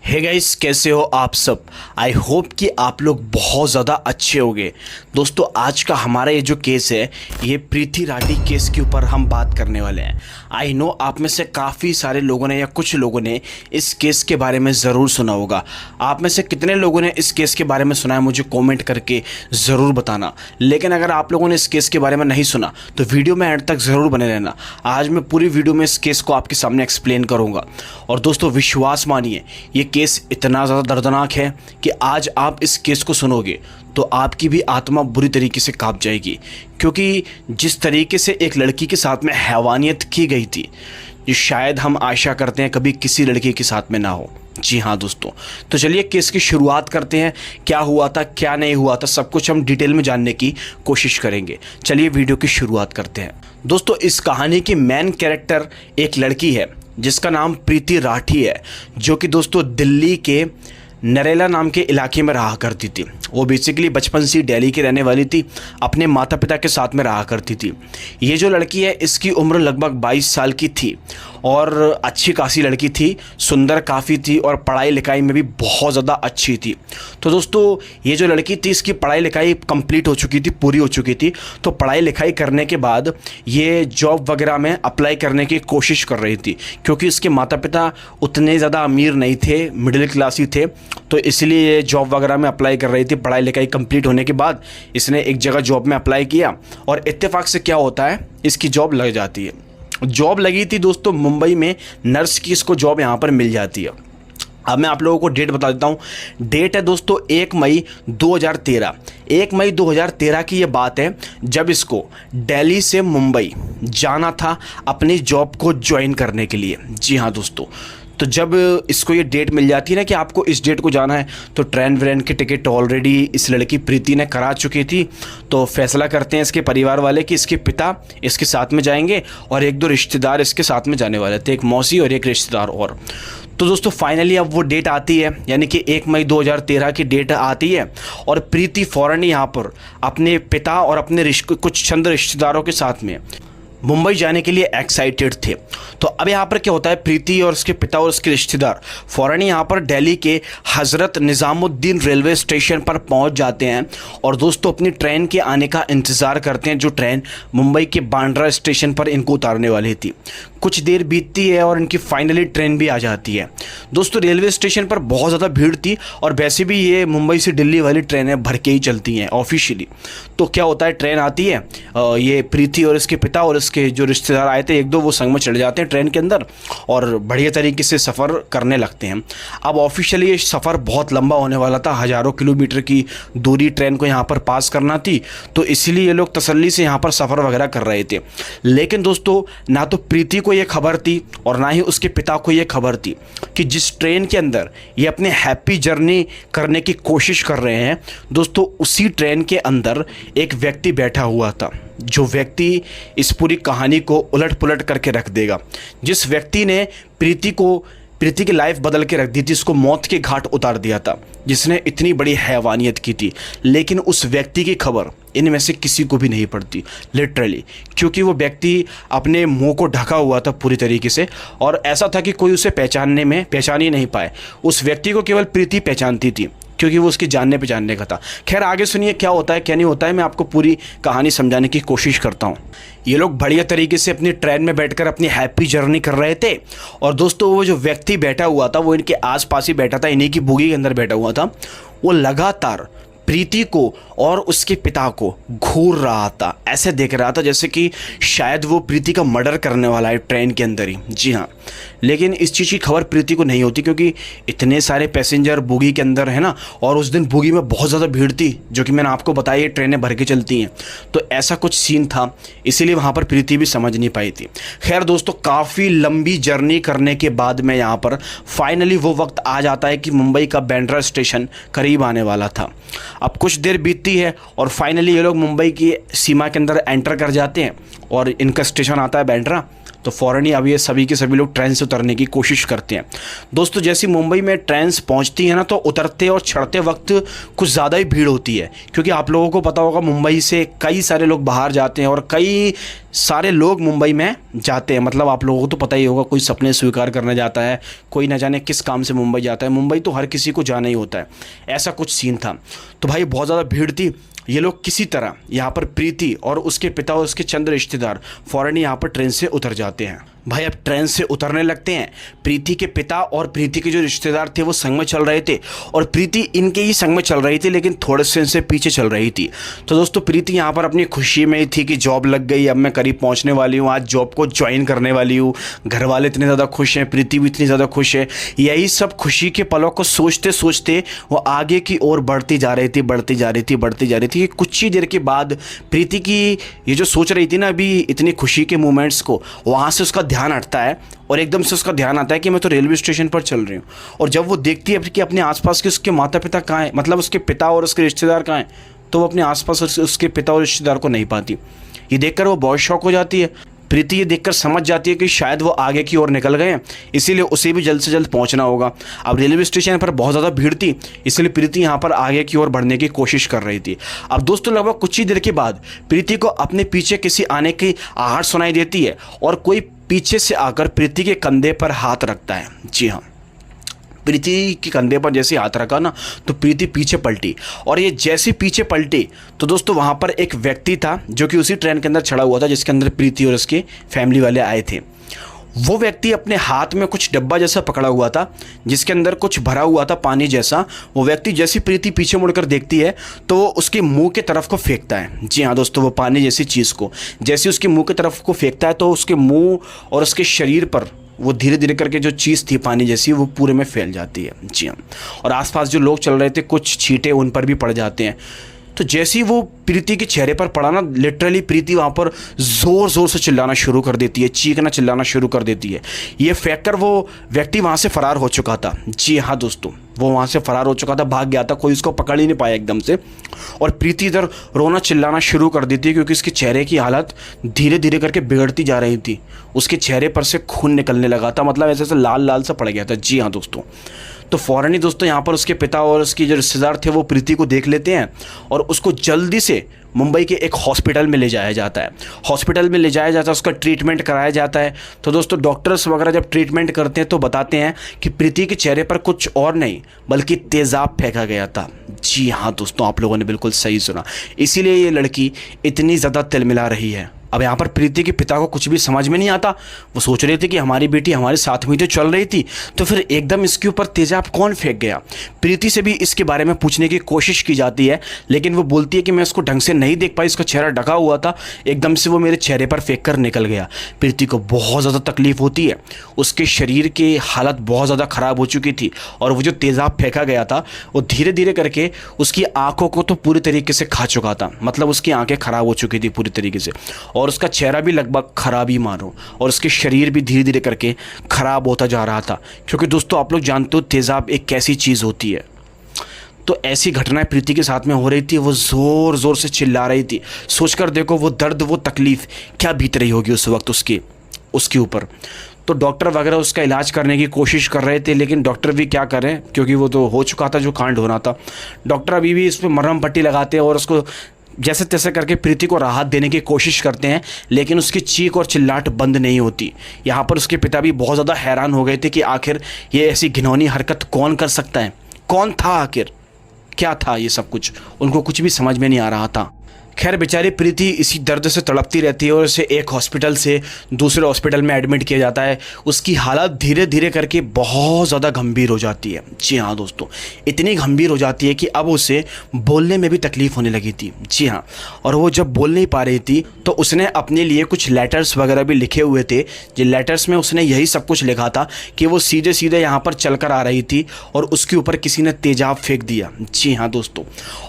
Hey guys, कैसे हो आप सब। आई होप कि आप लोग बहुत ज़्यादा अच्छे होंगे। दोस्तों, आज का हमारा ये जो केस है, ये प्रीति राठी केस के ऊपर हम बात करने वाले हैं। आई नो आप में से काफ़ी सारे लोगों ने या कुछ लोगों ने इस केस के बारे में ज़रूर सुना होगा। आप में से कितने लोगों ने इस केस के बारे में सुना है मुझे कॉमेंट करके ज़रूर बताना। लेकिन अगर आप लोगों ने इस केस के बारे में नहीं सुना तो वीडियो में एंड तक ज़रूर बने रहना। आज मैं पूरी वीडियो में इस केस को आपके सामने एक्सप्लेन करूँगा। और दोस्तों, विश्वास मानिए, ये केस इतना ज़्यादा दर्दनाक है कि आज आप इस केस को सुनोगे तो आपकी भी आत्मा बुरी तरीके से कांप जाएगी। क्योंकि जिस तरीके से एक लड़की के साथ में हैवानियत की गई थी, ये शायद हम आशा करते हैं कभी किसी लड़की के साथ में ना हो। जी हाँ दोस्तों, तो चलिए केस की शुरुआत करते हैं। क्या हुआ था, क्या नहीं हुआ था, सब कुछ हम डिटेल में जानने की कोशिश करेंगे। चलिए वीडियो की शुरुआत करते हैं। दोस्तों, इस कहानी की मेन कैरेक्टर एक लड़की है जिसका नाम प्रीति राठी है, जो कि दोस्तों दिल्ली के नरेला नाम के इलाके में रहा करती थी। वो बेसिकली बचपन से दिल्ली की रहने वाली थी, अपने माता पिता के साथ में रहा करती थी। ये जो लड़की है, इसकी उम्र लगभग 22 साल की थी और अच्छी खासी लड़की थी, सुंदर काफ़ी थी और पढ़ाई लिखाई में भी बहुत ज़्यादा अच्छी थी। तो दोस्तों, ये जो लड़की थी, इसकी पढ़ाई लिखाई कंप्लीट हो चुकी थी, पूरी हो चुकी थी। तो पढ़ाई लिखाई करने के बाद ये जॉब वगैरह में अप्लाई करने की कोशिश कर रही थी, क्योंकि इसके माता पिता उतने ज़्यादा अमीर नहीं थे, मिडिल क्लास ही थे। तो इसलिए ये जॉब वगैरह में अप्लाई कर रही थी। पढ़ाई लिखाई कंप्लीट होने के बाद इसने एक जगह जॉब में अप्लाई किया और इत्तेफाक से क्या होता है, इसकी जॉब लग जाती है। जॉब लगी थी दोस्तों मुंबई में, नर्स की इसको जॉब यहाँ पर मिल जाती है। अब मैं आप लोगों को डेट बता देता हूँ। डेट है दोस्तों 1 मई 2013। 1 मई 2013 की ये बात है, जब इसको दिल्ली से मुंबई जाना था अपनी जॉब को ज्वाइन करने के लिए। जी हाँ दोस्तों, तो जब इसको ये डेट मिल जाती है ना कि आपको इस डेट को जाना है, तो ट्रेन व्रेन की टिकट ऑलरेडी इस लड़की प्रीति ने करा चुकी थी। तो फैसला करते हैं इसके परिवार वाले कि इसके पिता इसके साथ में जाएंगे और एक दो रिश्तेदार इसके साथ में जाने वाले थे, एक मौसी और एक रिश्तेदार और। तो दोस्तों फाइनली अब वो डेट आती है, यानी कि 1 मई 2013 की डेट आती है और प्रीति फ़ौरन यहाँ पर अपने पिता और अपने कुछ चंद रिश्तेदारों के साथ में मुंबई जाने के लिए एक्साइटेड थे। तो अब यहाँ पर क्या होता है, प्रीति और उसके पिता और उसके रिश्तेदार फ़ौरन यहाँ पर दिल्ली के हज़रत निज़ामुद्दीन रेलवे स्टेशन पर पहुँच जाते हैं और दोस्तों अपनी ट्रेन के आने का इंतज़ार करते हैं, जो ट्रेन मुंबई के बांद्रा स्टेशन पर इनको उतारने वाली थी। कुछ देर बीतती है और इनकी फाइनली ट्रेन भी आ जाती है। दोस्तों, रेलवे स्टेशन पर बहुत ज़्यादा भीड़ थी और वैसे भी ये मुंबई से दिल्ली वाली ट्रेनें भर के ही चलती हैं ऑफिशियली। तो क्या होता है, ट्रेन आती है, ये प्रीति और इसके पिता और इसके जो रिश्तेदार आए थे एक दो, वो संग में चले जाते हैं ट्रेन के अंदर और बढ़िया तरीके से सफ़र करने लगते हैं। अब ऑफिशियली ये सफ़र बहुत लंबा होने वाला था, हज़ारों किलोमीटर की दूरी ट्रेन को यहाँ पर पास करना थी। तो इसीलिए ये लोग तसल्ली से यहाँ पर सफ़र वगैरह कर रहे थे। लेकिन दोस्तों, ना तो प्रीति को ये खबर थी और ना ही उसके पिता को ये खबर थी कि जिस ट्रेन के अंदर ये अपने हैप्पी जर्नी करने की कोशिश कर रहे हैं, दोस्तों उसी ट्रेन के अंदर एक व्यक्ति बैठा हुआ था, जो व्यक्ति इस पूरी कहानी को उलट पुलट करके रख देगा। जिस व्यक्ति ने प्रीति की लाइफ बदल के रख दी थी, इसको मौत के घाट उतार दिया था, जिसने इतनी बड़ी हैवानियत की थी। लेकिन उस व्यक्ति की खबर इनमें से किसी को भी नहीं पड़ती, लिटरली, क्योंकि वो व्यक्ति अपने मुंह को ढका हुआ था पूरी तरीके से और ऐसा था कि कोई उसे पहचान ही नहीं पाए। उस व्यक्ति को केवल प्रीति पहचानती थी, क्योंकि वो उसकी जानने पहचानने का था। खैर, आगे सुनिए क्या होता है क्या नहीं होता है, मैं आपको पूरी कहानी समझाने की कोशिश करता हूँ। ये लोग बढ़िया तरीके से अपनी ट्रेन में बैठकर अपनी हैप्पी जर्नी कर रहे थे और दोस्तों वो जो व्यक्ति बैठा हुआ था, वो इनके आसपास ही बैठा था, इन्हीं की बोगी के अंदर बैठा हुआ था। वो लगातार प्रीति को और उसके पिता को घूर रहा था, ऐसे देख रहा था जैसे कि शायद वो प्रीति का मर्डर करने वाला है ट्रेन के अंदर ही। जी हाँ, लेकिन इस चीज़ की खबर प्रीति को नहीं होती, क्योंकि इतने सारे पैसेंजर बोगी के अंदर है ना, और उस दिन बोगी में बहुत ज़्यादा भीड़ थी, जो कि मैंने आपको बताया ये ट्रेनें भर के चलती हैं। तो ऐसा कुछ सीन था, इसीलिए वहाँ पर प्रीति भी समझ नहीं पाई थी। खैर दोस्तों, काफ़ी लंबी जर्नी करने के बाद में यहाँ पर फाइनली वो वक्त आ जाता है कि मुंबई का बांद्रा स्टेशन करीब आने वाला था। अब कुछ देर बीतती है और फाइनली ये लोग मुंबई की सीमा के अंदर एंटर कर जाते हैं और इनका स्टेशन आता है बांद्रा। तो फ़ौरन ही अब ये सभी के सभी लोग ट्रेन से उतरने की कोशिश करते हैं। दोस्तों जैसे मुंबई में ट्रेन पहुंचती है ना, तो उतरते और चढ़ते वक्त कुछ ज़्यादा ही भीड़ होती है, क्योंकि आप लोगों को पता होगा मुंबई से कई सारे लोग बाहर जाते हैं और कई सारे लोग मुंबई में जाते हैं। मतलब आप लोगों को तो पता ही होगा, कोई सपने स्वीकार करने जाता है, कोई न जाने किस काम से मुंबई जाता है। मुंबई तो हर किसी को जाना ही होता है, ऐसा कुछ सीन था। तो भाई बहुत ज़्यादा भीड़ थी। ये लोग किसी तरह यहाँ पर प्रीति और उसके पिता और उसके चंद रिश्तेदार फ़ौरन यहाँ पर ट्रेन से उतर जाते हैं। भाई अब ट्रेन से उतरने लगते हैं। प्रीति के पिता और प्रीति के जो रिश्तेदार थे वो संग में चल रहे थे, और प्रीति इनके ही संग में चल रही थी, लेकिन थोड़े से इनसे पीछे चल रही थी। तो दोस्तों प्रीति यहाँ पर अपनी खुशी में थी कि जॉब लग गई, अब मैं करीब पहुँचने वाली हूँ, आज जॉब को ज्वाइन करने वाली हूँ। घर वाले इतने ज़्यादा खुश हैं, प्रीति भी इतनी ज़्यादा खुश है। यही सब खुशी के पलों को सोचते सोचते वो आगे की ओर बढ़ती जा रही थी, बढ़ती जा रही थी, बढ़ती जा रही थी। कुछ ही देर के बाद प्रीति की ये जो सोच रही थी ना अभी इतनी खुशी के मोमेंट्स को, वहाँ से उसका ध्यान हटता है और एकदम से उसका ध्यान आता है कि मैं तो रेलवे स्टेशन पर चल रही हूँ। और जब वो देखती है कि अपने आसपास के उसके माता पिता कहाँ हैं, मतलब उसके पिता और उसके रिश्तेदार कहाँ हैं, तो वो अपने आसपास उसके पिता और रिश्तेदार को नहीं पाती। ये देखकर वो बहुत शॉक हो जाती है। प्रीति ये देखकर समझ जाती है कि शायद वो आगे की ओर निकल गए हैं, इसीलिए उसे भी जल्द से जल्द पहुंचना होगा। अब रेलवे स्टेशन पर बहुत ज़्यादा भीड़ थी, इसलिए प्रीति यहाँ पर आगे की ओर बढ़ने की कोशिश कर रही थी। अब दोस्तों लगभग कुछ ही देर के बाद प्रीति को अपने पीछे किसी आने की आहट सुनाई देती है और कोई पीछे से आकर प्रीति के कंधे पर हाथ रखता है। जी हाँ, प्रीति के कंधे पर जैसे हाथ रखा ना, तो प्रीति पीछे पलटी, और ये जैसे पीछे पलटी तो दोस्तों वहाँ पर एक व्यक्ति था जो कि उसी ट्रेन के अंदर चढ़ा हुआ था जिसके अंदर प्रीति और उसके फैमिली वाले आए थे। वो व्यक्ति अपने हाथ में कुछ डब्बा जैसा पकड़ा हुआ था जिसके अंदर कुछ भरा हुआ था पानी जैसा। वो व्यक्ति जैसी प्रीति पीछे मुड़कर देखती है तो वो उसके मुंह के तरफ को फेंकता है। जी हाँ दोस्तों, वो पानी जैसी चीज़ को जैसे उसके मुंह की तरफ को फेंकता है तो उसके मुंह और उसके शरीर पर वो धीरे धीरे करके जो चीज़ थी पानी जैसी वो पूरे में फैल जाती है। जी हाँ, और आसपास जो लोग चल रहे थे कुछ छींटे उन पर भी पड़ जाते हैं। तो जैसे ही वो प्रीति के चेहरे पर पड़ा ना, लिटरली प्रीति वहाँ पर ज़ोर ज़ोर से चिल्लाना शुरू कर देती है, चीखना चिल्लाना शुरू कर देती है। ये फेंक कर वो व्यक्ति वहाँ से फ़रार हो चुका था। जी हाँ दोस्तों, वो वहाँ से फ़रार हो चुका था, भाग गया था, कोई उसको पकड़ ही नहीं पाया एकदम से। और प्रीति इधर रोना चिल्लाना शुरू कर देती है क्योंकि उसके चेहरे की हालत धीरे धीरे करके बिगड़ती जा रही थी। उसके चेहरे पर से खून निकलने लगा था, मतलब ऐसे लाल लाल सा पड़ गया था। जी हाँ दोस्तों, तो फ़ौरन ही दोस्तों यहाँ पर उसके पिता और उसकी जो रिश्तेदार थे वो प्रीति को देख लेते हैं और उसको जल्दी से मुंबई के एक हॉस्पिटल में ले जाया जाता है। हॉस्पिटल में ले जाया जाता है, उसका ट्रीटमेंट कराया जाता है। तो दोस्तों डॉक्टर्स वगैरह जब ट्रीटमेंट करते हैं तो बताते हैं कि प्रीति के चेहरे पर कुछ और नहीं बल्कि तेज़ाब फेंका गया था। जी हाँ दोस्तों, आप लोगों ने बिल्कुल सही सुना, इसीलिए ये लड़की इतनी ज़्यादा तिलमिला रही है। अब यहाँ पर प्रीति के पिता को कुछ भी समझ में नहीं आता। वो सोच रहे थे कि हमारी बेटी हमारे साथ में तो चल रही थी, तो फिर एकदम इसके ऊपर तेजाब कौन फेंक गया। प्रीति से भी इसके बारे में पूछने की कोशिश की जाती है, लेकिन वो बोलती है कि मैं इसको ढंग से नहीं देख पाई, इसका चेहरा ढका हुआ था, एकदम से वो मेरे चेहरे पर फेंक कर निकल गया। प्रीति को बहुत ज़्यादा तकलीफ होती है, उसके शरीर की हालत बहुत ज़्यादा ख़राब हो चुकी थी और वो जो तेज़ाब फेंका गया था वो धीरे धीरे करके उसकी आँखों को तो पूरी तरीके से खा चुका था, मतलब उसकी आँखें ख़राब हो चुकी थी पूरी तरीके से, और उसका चेहरा भी लगभग ख़राब ही मानो, और उसके शरीर भी धीरे धीरे करके ख़राब होता जा रहा था। क्योंकि दोस्तों आप लोग जानते हो तेज़ाब एक कैसी चीज़ होती है। तो ऐसी घटनाएं प्रीति के साथ में हो रही थी, वो ज़ोर ज़ोर से चिल्ला रही थी। सोचकर देखो वो दर्द, वो तकलीफ़ क्या बीत रही होगी उस वक्त उसके ऊपर। तो डॉक्टर वगैरह उसका इलाज करने की कोशिश कर रहे थे, लेकिन डॉक्टर भी क्या करें क्योंकि वो तो हो चुका था जो कांड होना था। डॉक्टर अभी भी इस पर मरहम पट्टी लगाते हैं और उसको जैसे तैसे करके प्रीति को राहत देने की कोशिश करते हैं, लेकिन उसकी चीख और चिल्लाहट बंद नहीं होती। यहाँ पर उसके पिता भी बहुत ज़्यादा हैरान हो गए थे कि आखिर ये ऐसी घिनौनी हरकत कौन कर सकता है, कौन था, आखिर क्या था ये सब कुछ, उनको कुछ भी समझ में नहीं आ रहा था। खैर बेचारी प्रीति इसी दर्द से तड़पती रहती है और उसे एक हॉस्पिटल से दूसरे हॉस्पिटल में एडमिट किया जाता है। उसकी हालत धीरे धीरे करके बहुत ज़्यादा गंभीर हो जाती है। जी हाँ दोस्तों, इतनी गंभीर हो जाती है कि अब उसे बोलने में भी तकलीफ़ होने लगी थी। जी हाँ, और वो जब बोल नहीं पा रही थी तो उसने अपने लिए कुछ लेटर्स वगैरह भी लिखे हुए थे। जिन लेटर्स में उसने यही सब कुछ लिखा था कि वो सीधे सीधे यहाँ पर चल कर आ रही थी और उसके ऊपर किसी ने तेजाब फेंक दिया। जी हाँ दोस्तों,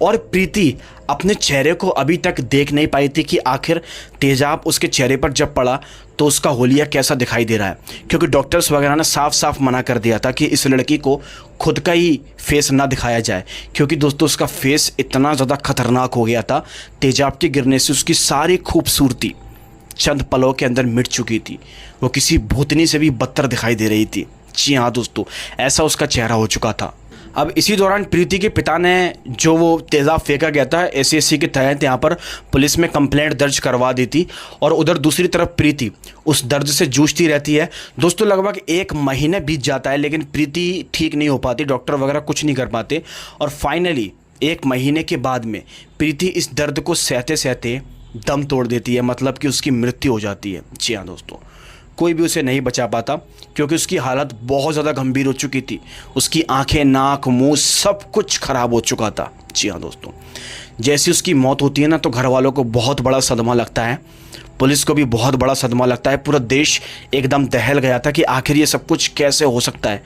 और प्रीति अपने चेहरे को अभी तक देख नहीं पाई थी कि आखिर तेजाब उसके चेहरे पर जब पड़ा तो उसका होलिया कैसा दिखाई दे रहा है, क्योंकि डॉक्टर्स वगैरह ने साफ साफ मना कर दिया था कि इस लड़की को खुद का ही फेस ना दिखाया जाए, क्योंकि दोस्तों उसका फेस इतना ज़्यादा खतरनाक हो गया था। तेजाब के गिरने से उसकी सारी खूबसूरती चंद पलों के अंदर मिट चुकी थी। वो किसी भूतनी से भी बदतर दिखाई दे रही थी। जी हाँ दोस्तों, ऐसा उसका चेहरा हो चुका था। अब इसी दौरान प्रीति के पिता ने जो वो तेज़ाब फेंका गया था एससीएससी के तहत यहाँ पर पुलिस में कंप्लेंट दर्ज करवा दी थी। और उधर दूसरी तरफ प्रीति उस दर्द से जूझती रहती है। दोस्तों लगभग 1 महीने बीत जाता है लेकिन प्रीति ठीक नहीं हो पाती, डॉक्टर वगैरह कुछ नहीं कर पाते। और फाइनली 1 महीने के बाद में प्रीति इस दर्द को सहते सहते दम तोड़ देती है, मतलब कि उसकी मृत्यु हो जाती है। जी हाँ दोस्तों, कोई भी उसे नहीं बचा पाता क्योंकि उसकी हालत बहुत ज़्यादा गंभीर हो चुकी थी। उसकी आंखें, नाक, मुंह सब कुछ खराब हो चुका था। जी हाँ दोस्तों, जैसी उसकी मौत होती है ना तो घर वालों को बहुत बड़ा सदमा लगता है, पुलिस को भी बहुत बड़ा सदमा लगता है। पूरा देश एकदम दहल गया था कि आखिर ये सब कुछ कैसे हो सकता है,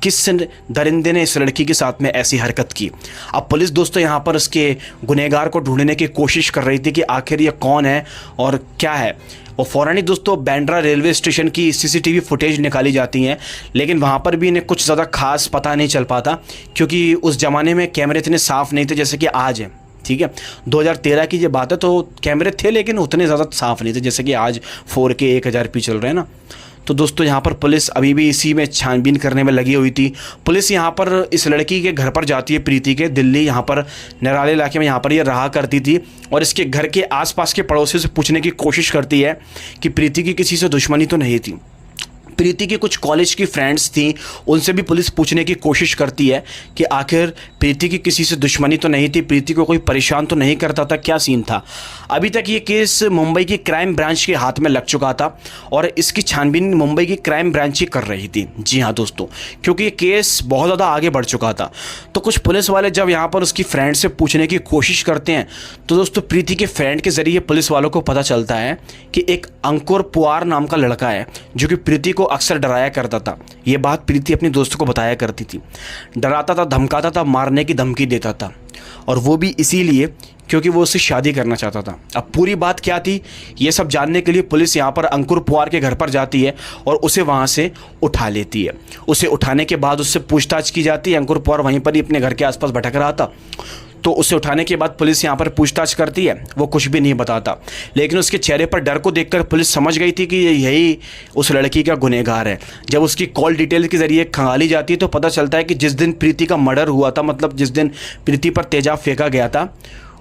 किस दरिंदे ने इस लड़की के साथ में ऐसी हरकत की। अब पुलिस दोस्तों यहाँ पर उसके गुनहगार को ढूंढने की कोशिश कर रही थी कि आखिर ये कौन है और क्या है। और फ़ौरन ही दोस्तों बांद्रा रेलवे स्टेशन की सीसीटीवी फुटेज निकाली जाती हैं, लेकिन वहाँ पर भी इन्हें कुछ ज़्यादा खास पता नहीं चल पाता क्योंकि उस ज़माने में कैमरे इतने साफ़ नहीं थे जैसे कि आज है। ठीक है, 2013 की ये बात है तो कैमरे थे लेकिन उतने ज़्यादा साफ़ नहीं थे जैसे कि आज 4K 1000p चल रहे हैं ना। तो दोस्तों यहाँ पर पुलिस अभी भी इसी में छानबीन करने में लगी हुई थी। पुलिस यहाँ पर इस लड़की के घर पर जाती है, प्रीति के, दिल्ली यहाँ पर निराले इलाके में यहाँ पर ये रहा करती थी। और इसके घर के आसपास के पड़ोसियों से पूछने की कोशिश करती है कि प्रीति की किसी से दुश्मनी तो नहीं थी। प्रीति की कुछ कॉलेज की फ्रेंड्स थी, उनसे भी पुलिस पूछने की कोशिश करती है कि आखिर प्रीति की किसी से दुश्मनी तो नहीं थी, प्रीति को कोई परेशान तो नहीं करता था, क्या सीन था। अभी तक ये केस मुंबई की क्राइम ब्रांच के हाथ में लग चुका था और इसकी छानबीन मुंबई की क्राइम ब्रांच ही कर रही थी। जी हाँ दोस्तों, क्योंकि ये केस बहुत ज़्यादा आगे बढ़ चुका था। तो कुछ पुलिस वाले जब यहाँ पर उसकी फ्रेंड से पूछने की कोशिश करते हैं तो दोस्तों प्रीति के फ्रेंड के ज़रिए पुलिस वालों को पता चलता है कि एक अंकुर पुआर नाम का लड़का है जो कि प्रीति को अक्सर डराया करता था। ये बात प्रीति अपनी दोस्तों को बताया करती थी। डराता था, धमकाता था, मारने की धमकी देता था, और वो भी इसीलिए क्योंकि वो उससे शादी करना चाहता था। अब पूरी बात क्या थी ये सब जानने के लिए पुलिस यहाँ पर अंकुर पुआर के घर पर जाती है और उसे वहाँ से उठा लेती है। उसे उठाने के बाद उससे पूछताछ की जाती है। अंकुर पुआर वहीं पर ही अपने घर के आसपास भटक रहा था, तो उसे उठाने के बाद पुलिस यहाँ पर पूछताछ करती है। वो कुछ भी नहीं बताता, लेकिन उसके चेहरे पर डर को देखकर पुलिस समझ गई थी कि यही उस लड़की का गुनहगार है। जब उसकी कॉल डिटेल के ज़रिए खंगाली जाती है तो पता चलता है कि जिस दिन प्रीति का मर्डर हुआ था, मतलब जिस दिन प्रीति पर तेजाब फेंका गया था,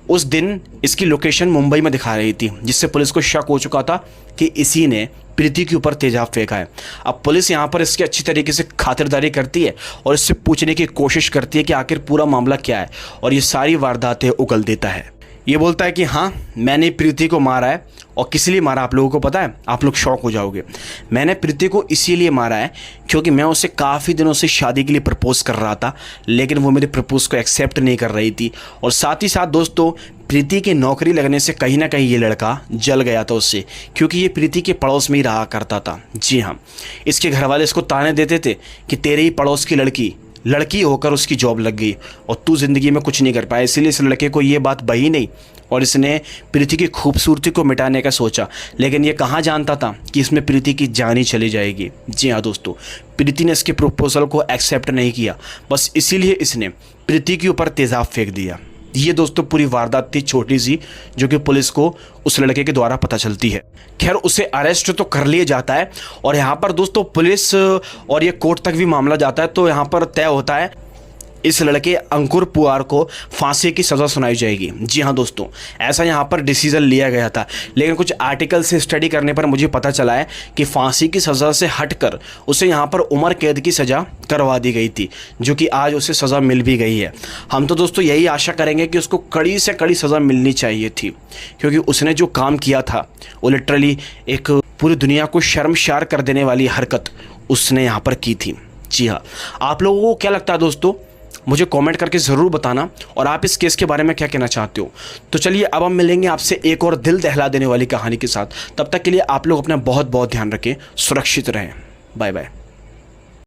उस दिन इसकी लोकेशन मुंबई में दिखा रही थी, जिससे पुलिस को शक हो चुका था कि इसी ने प्रीति के ऊपर तेजाब फेंका है। अब पुलिस यहाँ पर इसकी अच्छी तरीके से खातिरदारी करती है और इससे पूछने की कोशिश करती है कि आखिर पूरा मामला क्या है, और ये सारी वारदातें उगल देता है। ये बोलता है कि हाँ, मैंने प्रीति को मारा है, और किस लिए मारा आप लोगों को पता है? आप लोग शॉक हो जाओगे। मैंने प्रीति को इसीलिए मारा है क्योंकि मैं उसे काफ़ी दिनों से शादी के लिए प्रपोज़ कर रहा था, लेकिन वो मेरे प्रपोज़ को एक्सेप्ट नहीं कर रही थी। और साथ ही साथ दोस्तों, प्रीति की नौकरी लगने से कहीं ना कहीं ये लड़का जल गया था उससे, क्योंकि ये प्रीति के पड़ोस में ही रहा करता था। जी हाँ, इसके घर वाले इसको ताने देते थे कि तेरे ही पड़ोस की लड़की होकर उसकी जॉब लग गई और तू ज़िंदगी में कुछ नहीं कर पाया। इसीलिए इस लड़के को ये बात बही नहीं और इसने प्रीति की खूबसूरती को मिटाने का सोचा, लेकिन ये कहाँ जानता था कि इसमें प्रीति की जान ही चली जाएगी। जी हाँ दोस्तों, प्रीति ने इसके प्रपोजल को एक्सेप्ट नहीं किया, बस इसीलिए इसने प्रीति के ऊपर तेजाब फेंक दिया। ये दोस्तों पूरी वारदात थी छोटी सी, जो कि पुलिस को उस लड़के के द्वारा पता चलती है। खैर, उसे अरेस्ट तो कर लिया जाता है और यहाँ पर दोस्तों पुलिस और ये कोर्ट तक भी मामला जाता है, तो यहाँ पर तय होता है इस लड़के अंकुर पुआर को फांसी की सज़ा सुनाई जाएगी। जी हाँ दोस्तों, ऐसा यहाँ पर डिसीजन लिया गया था, लेकिन कुछ आर्टिकल से स्टडी करने पर मुझे पता चला है कि फांसी की सज़ा से हटकर उसे यहाँ पर उम्र कैद की सज़ा करवा दी गई थी, जो कि आज उसे सज़ा मिल भी गई है। हम तो दोस्तों यही आशा करेंगे कि उसको कड़ी से कड़ी सज़ा मिलनी चाहिए थी, क्योंकि उसने जो काम किया था वो लिटरली एक पूरी दुनिया को शर्मसार कर देने वाली हरकत उसने यहाँ पर की थी। जी हाँ, आप लोगों को क्या लगता है दोस्तों? मुझे कमेंट करके ज़रूर बताना, और आप इस केस के बारे में क्या कहना चाहते हो। तो चलिए अब हम मिलेंगे आपसे एक और दिल दहला देने वाली कहानी के साथ। तब तक के लिए आप लोग अपना बहुत बहुत ध्यान रखें, सुरक्षित रहें। Bye bye.